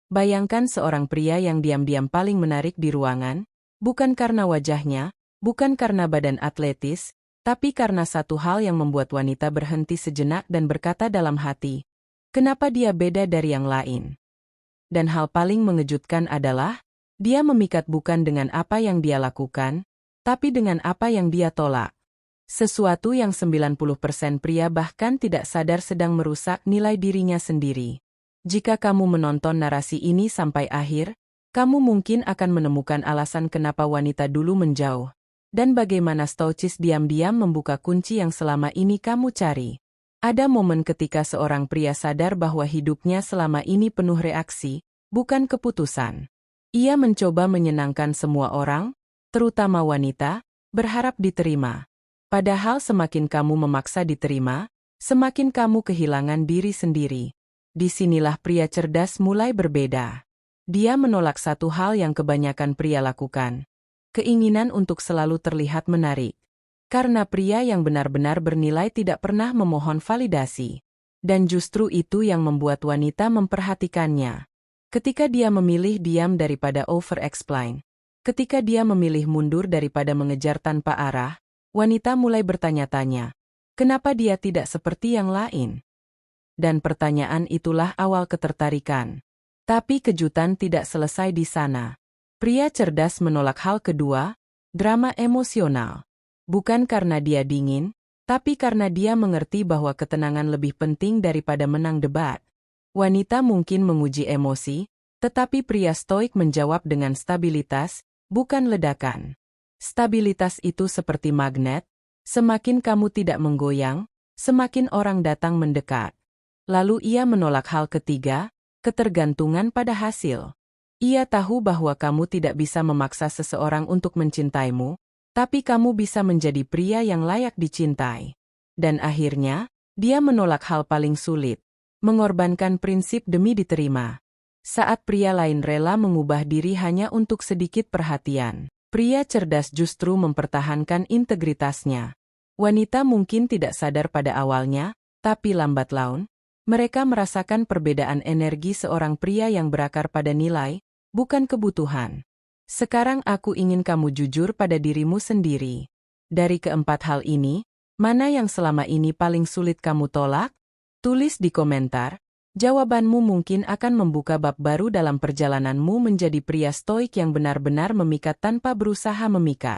Bayangkan seorang pria yang diam-diam paling menarik di ruangan, bukan karena wajahnya, bukan karena badan atletis, tapi karena satu hal yang membuat wanita berhenti sejenak dan berkata dalam hati, kenapa dia beda dari yang lain? Dan hal paling mengejutkan adalah, dia memikat bukan dengan apa yang dia lakukan, tapi dengan apa yang dia tolak. Sesuatu yang 90% pria bahkan tidak sadar sedang merusak nilai dirinya sendiri. Jika kamu menonton narasi ini sampai akhir, kamu mungkin akan menemukan alasan kenapa wanita dulu menjauh, dan bagaimana Stoicis diam-diam membuka kunci yang selama ini kamu cari. Ada momen ketika seorang pria sadar bahwa hidupnya selama ini penuh reaksi, bukan keputusan. Ia mencoba menyenangkan semua orang, terutama wanita, berharap diterima. Padahal semakin kamu memaksa diterima, semakin kamu kehilangan diri sendiri. Disinilah pria cerdas mulai berbeda. Dia menolak satu hal yang kebanyakan pria lakukan. Keinginan untuk selalu terlihat menarik. Karena pria yang benar-benar bernilai tidak pernah memohon validasi. Dan justru itu yang membuat wanita memperhatikannya. Ketika dia memilih diam daripada over-explain. Ketika dia memilih mundur daripada mengejar tanpa arah, wanita mulai bertanya-tanya, kenapa dia tidak seperti yang lain? Dan pertanyaan itulah awal ketertarikan. Tapi kejutan tidak selesai di sana. Pria cerdas menolak hal kedua, drama emosional. Bukan karena dia dingin, tapi karena dia mengerti bahwa ketenangan lebih penting daripada menang debat. Wanita mungkin menguji emosi, tetapi pria stoik menjawab dengan stabilitas, bukan ledakan. Stabilitas itu seperti magnet, semakin kamu tidak menggoyang, semakin orang datang mendekat. Lalu ia menolak hal ketiga, ketergantungan pada hasil. Ia tahu bahwa kamu tidak bisa memaksa seseorang untuk mencintaimu, tapi kamu bisa menjadi pria yang layak dicintai. Dan akhirnya, dia menolak hal paling sulit, mengorbankan prinsip demi diterima. Saat pria lain rela mengubah diri hanya untuk sedikit perhatian, pria cerdas justru mempertahankan integritasnya. Wanita mungkin tidak sadar pada awalnya, tapi lambat laun, mereka merasakan perbedaan energi seorang pria yang berakar pada nilai, bukan kebutuhan. Sekarang aku ingin kamu jujur pada dirimu sendiri. Dari keempat hal ini, mana yang selama ini paling sulit kamu tolak? Tulis di komentar. Jawabanmu mungkin akan membuka bab baru dalam perjalananmu menjadi pria stoik yang benar-benar memikat tanpa berusaha memikat.